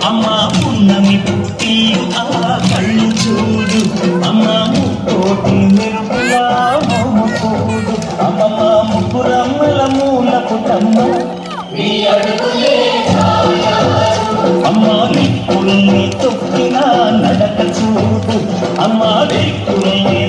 అమ్మ పున్నమి పుట్టి ఆ కళ్ళు చూడు అమ్మ ముక్కోటి మెరుపులా మోముకోడు అమ్మమ్మ ముగ్గురమ్మల మూల పుట్టమ్మ అమ్మ దిక్కుల్ని తొక్కిన నడక చూడు అమ్మ దిక్కుల్ని